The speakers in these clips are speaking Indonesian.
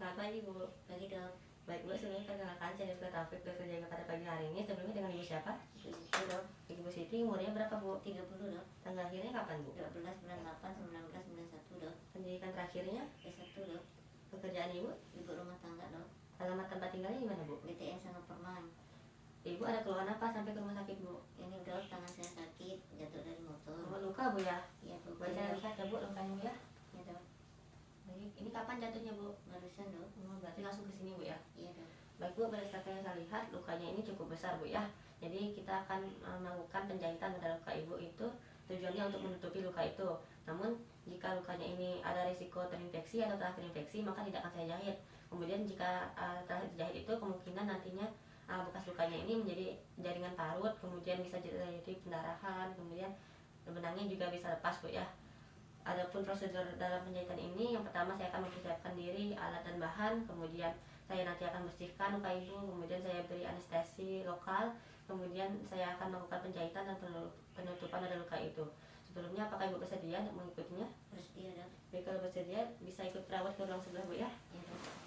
Selamat pagi Bu. Pagi dok. Baik Bu, sebelumnya perkenalkan saya Dr. Taufik, dokter jaga pada pagi hari ini. Sebelumnya dengan Ibu siapa? Ibu Siti dok. Ibu Siti, umurnya berapa Bu? 30 dok. Tanggal lahirnya kapan Bu? 12 bulan 8 1991 dok. Pendidikan terakhirnya? S1 dok. Pekerjaan Ibu? Ibu rumah tangga dok. Alamat tempat tinggalnya di mana Bu? BTN Sangat Permai. Ibu ada keluhan apa sampai ke rumah sakit Bu? Ini dok, tangan saya sakit, jatuh dari motor. Luka Bu ya? Iya bu. Boleh saya lihat ya Bu lukanya Bu ya? Iya dok. Baik, ini kapan jatuhnya Bu? Barusan dok. Berarti langsung ke sini Bu ya? Iya dok. Baik Bu, berdasarkan yang saya lihat lukanya ini cukup besar Bu ya. Jadi kita akan melakukan penjahitan pada luka Ibu itu tujuannya untuk menutupi luka itu. Namun jika lukanya ini ada risiko terinfeksi atau telah terinfeksi maka tidak akan saya jahit. Kemudian jika telah dijahit itu kemungkinan nantinya bekas lukanya ini menjadi jaringan parut, kemudian bisa jadi pendarahan, kemudian benangnya juga bisa lepas Bu ya. Adapun prosedur dalam penjahitan ini, yang pertama saya akan mempersiapkan diri, alat dan bahan, kemudian saya nanti akan bersihkan luka Ibu, kemudian saya beri anestesi lokal, kemudian saya akan melakukan penjahitan dan penutupan pada luka itu. Sebelumnya apakah Ibu bersedia untuk mengikutinya? Bersedia dok. Baik, kalau bersedia bisa ikut perawat ke ruang sebelah Bu ya. Iya dok.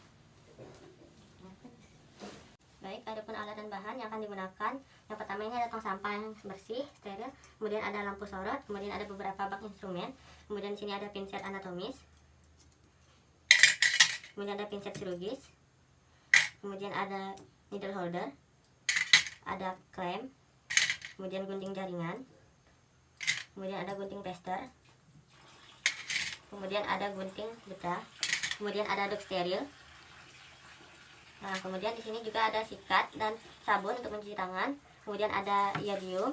Baik, adapun alat dan bahan yang akan digunakan, yang pertama ini ada tong sampah yang bersih, steril, kemudian ada lampu sorot, kemudian ada beberapa bak instrumen, kemudian di sini ada pinset anatomis, kemudian ada pinset chirurgis, kemudian ada needle holder, ada klem, kemudian gunting jaringan, kemudian ada gunting plester, kemudian ada gunting betah, kemudian ada aduk steril. Nah, kemudian di sini juga ada sikat dan sabun untuk mencuci tangan. Kemudian ada iodium.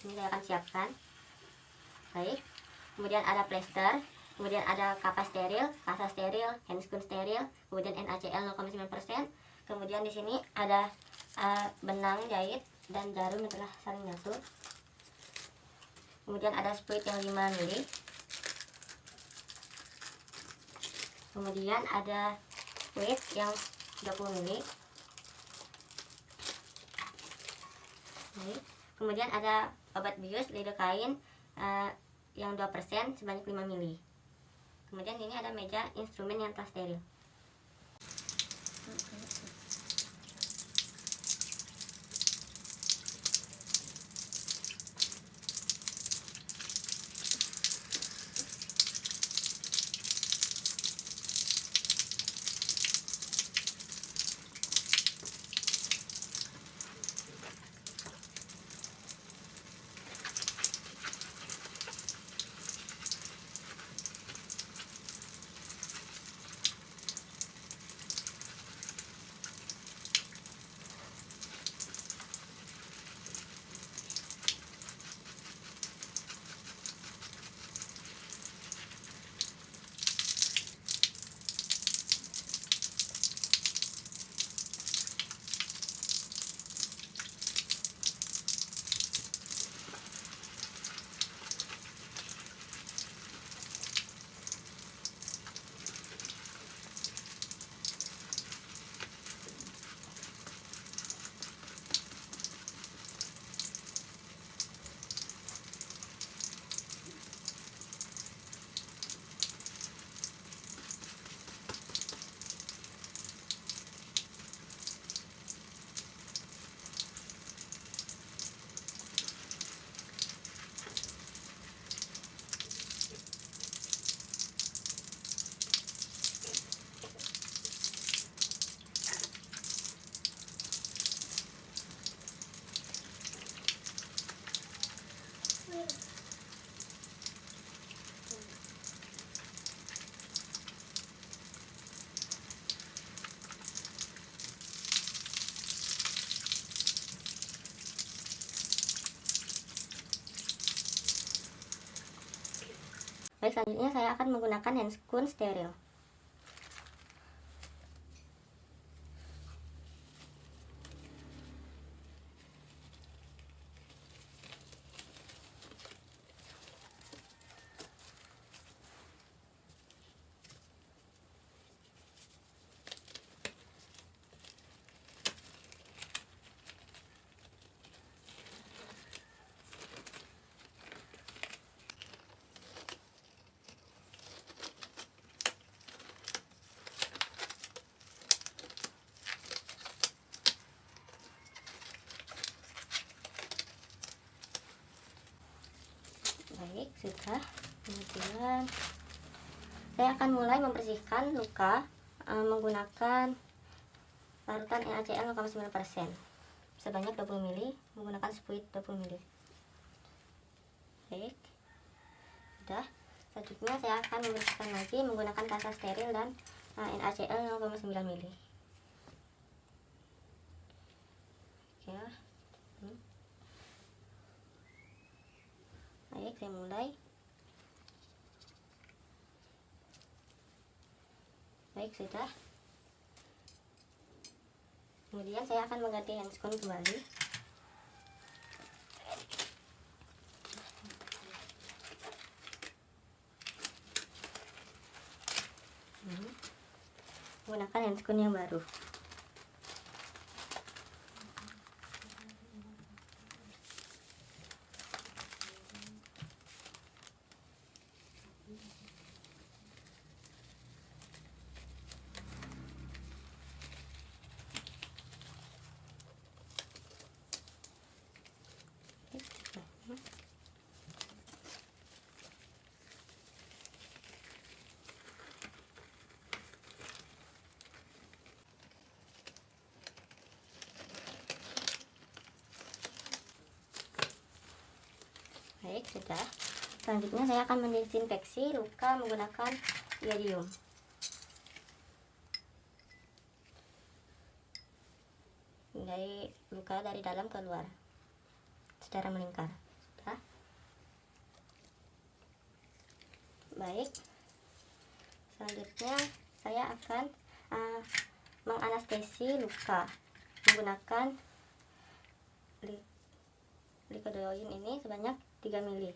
Ini saya akan siapkan. Baik. Kemudian ada plester. Kemudian ada kapas steril, kasa steril, handscoon steril. Kemudian NaCl 0,9%. Kemudian di sini ada benang jahit dan jarum yang telah saling nyatu. Kemudian ada spuit yang 5 mili. Kemudian ada spuit yang 30 mili. Kemudian ada obat bius lidocaine yang 2% sebanyak 5 mili. Kemudian ini ada meja instrumen yang telah steril. Baik, selanjutnya saya akan menggunakan handscoon steril. Kemudian saya akan mulai membersihkan luka menggunakan larutan NaCl 0,9% sebanyak 20 ml menggunakan spuit 20 ml. Baik, sudah. Selanjutnya saya akan membersihkan lagi menggunakan kasa steril dan NaCl 0,9 ml. Oke. Baik, saya mulai. Baik, sudah. Kemudian saya akan mengganti handskon kembali. Menggunakan handskon yang baru. Baik, sudah. Selanjutnya saya akan mendesinfeksi luka menggunakan iodium. Luka dari dalam ke luar secara melingkar. Sudah. Baik. Selanjutnya saya akan menganestesi luka menggunakan likodoin ini sebanyak 3 ml.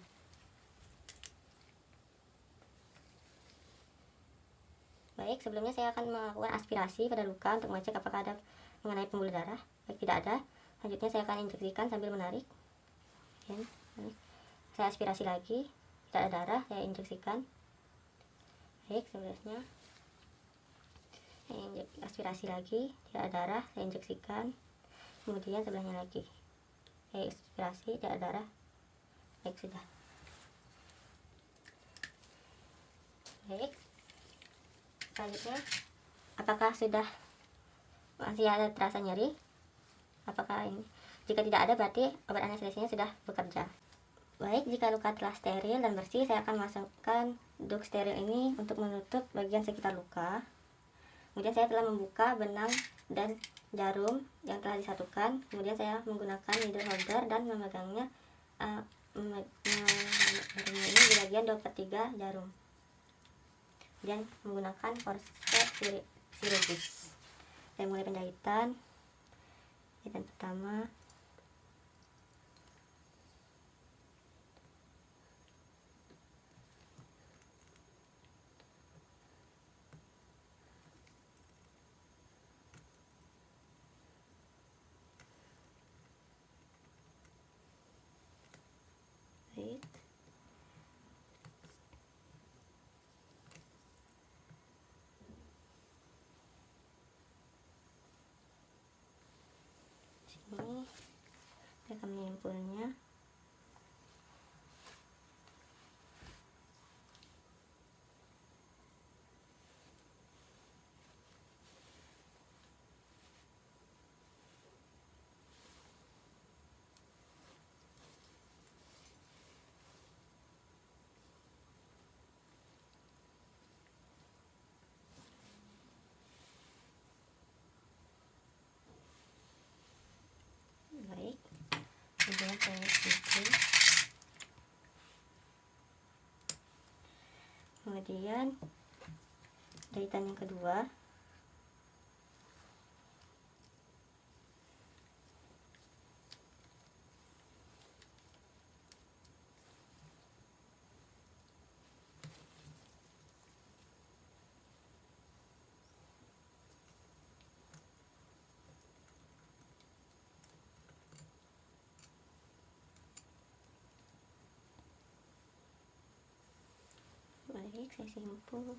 Baik, sebelumnya saya akan melakukan aspirasi pada luka untuk mengecek apakah ada mengenai pembuluh darah. Baik, tidak ada. Selanjutnya saya akan injeksikan sambil menarik. Saya aspirasi lagi, tidak ada darah, saya injeksikan. Baik, selanjutnya saya aspirasi lagi, tidak ada darah, saya injeksikan. Kemudian sebelahnya lagi, saya aspirasi, tidak ada darah. Baik, sudah. Baik, selanjutnya apakah sudah masih ada terasa nyeri? Apakah ini? Jika tidak ada, berarti obat anestesinya sudah bekerja. Baik, jika luka telah steril dan bersih, saya akan masukkan duk steril ini untuk menutup bagian sekitar luka. Kemudian saya telah membuka benang dan jarum yang telah disatukan. Kemudian saya menggunakan needle holder dan memegangnya ini di bagian 2/3 jarum. Kemudian menggunakan forceps chirurgis. Saya mulai penjahitan. Jahitan pertama. Baik. Sini saya akan menyimpulnya. Baik, kemudian saya simpul. Kemudian jahitan yang kedua. Baik, saya simpul.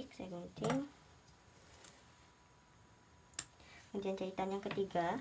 Baik, saya gunting. Kemudian jahitan yang ketiga.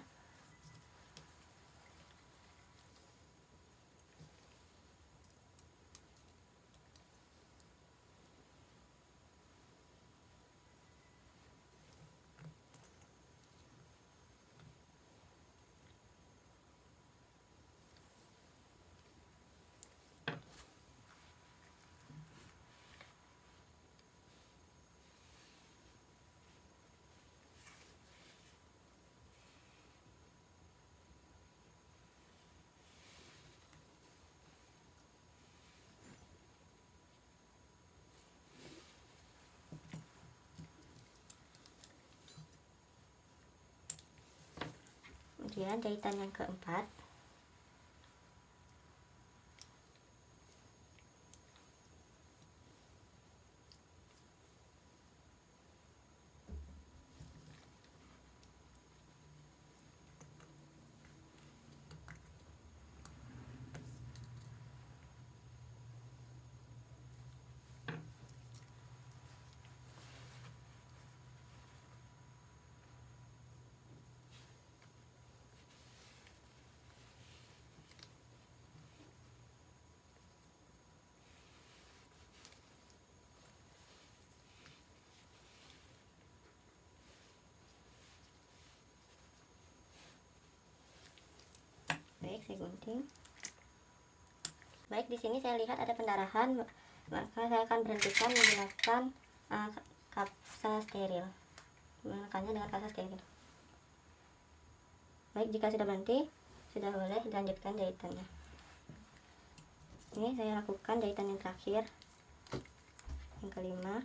Kemudian jahitan yang keempat. Baik, saya gunting. Baik, di sini saya lihat ada pendarahan, maka saya akan berhentikan menggunakan kasa steril. Menekannya dengan kasa steril. Baik, jika sudah berhenti, sudah boleh dilanjutkan jahitannya. Ini saya lakukan jahitan yang terakhir, yang kelima.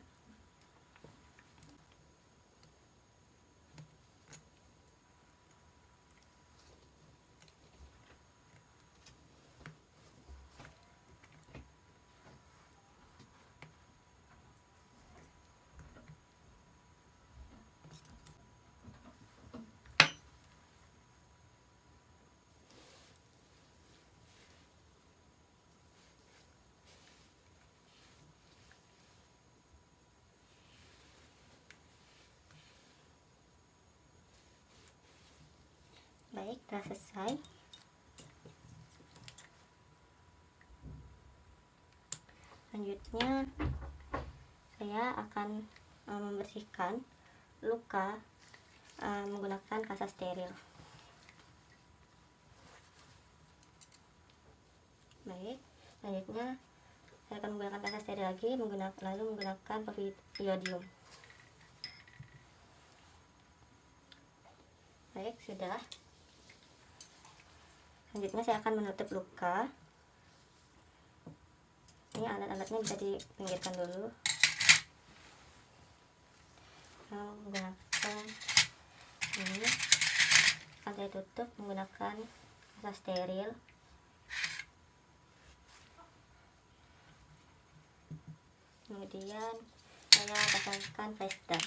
Baik, telah selesai. Selanjutnya saya akan membersihkan luka menggunakan kasa steril. Baik, selanjutnya saya akan menggunakan kasa steril lagi, lalu menggunakan poviodium. Baik, sudah. Selanjutnya saya akan menutup luka. Ini alat-alatnya bisa dipinggirkan dulu. Menggunakan ini akan saya tutup menggunakan kasa steril. Kemudian saya pasangkan plaster.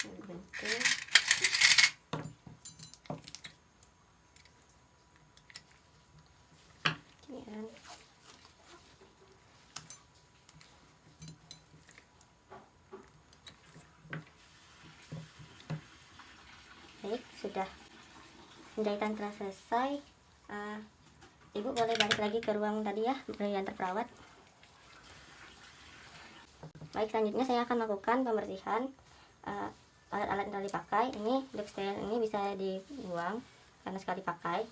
Gunting. Kemudian baik, sudah penjahitan telah selesai. Ibu boleh balik lagi ke ruang tadi ya, diantar perawat. Baik, selanjutnya saya akan melakukan pembersihan alat-alat yang telah dipakai. Ini lip steril ini bisa dibuang karena sekali pakai.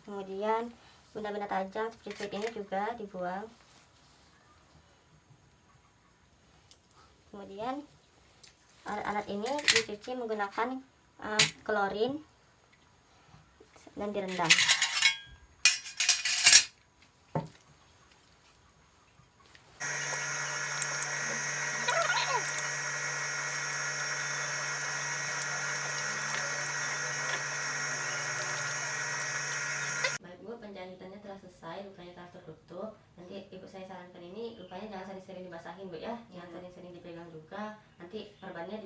Kemudian benda-benda tajam seperti ini juga dibuang. Kemudian alat-alat ini dicuci menggunakan klorin dan direndam. Baik Bu, penjahitannya telah selesai, lukanya telah tertutup. Nanti ibu saya sarankan ini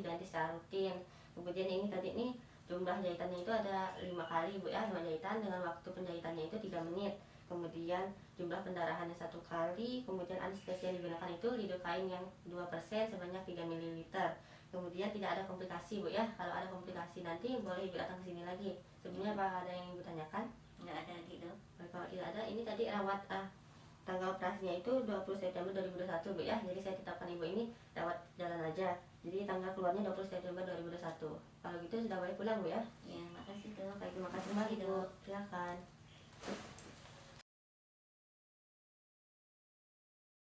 diganti secara rutin. Kemudian ini tadi nih jumlah jahitannya itu ada 5 kali Bu ya, 5 jahitan dengan waktu penjahitannya itu 3 menit. Kemudian jumlah pendarahannya 1 kali, kemudian anestesi yang digunakan itu lidocaine kain yang 2% sebanyak 3 ml. Kemudian tidak ada komplikasi Bu ya. Kalau ada komplikasi nanti boleh Ibu datang ke sini lagi. Sebelumnya apa ada yang Ibu tanyakan? Nggak ada lagi dok. Kalau tidak ada, ini tadi rawat tanggal operasinya itu 20 September 2021 Bu ya. Jadi saya tetapkan Ibu ini rawat jalan aja. Jadi tanggal keluarnya 20 September 2021. Kalau gitu sudah boleh pulang Bu ya. Ya makasih dok. Baik, terima kasih kembali Bu. Silakan.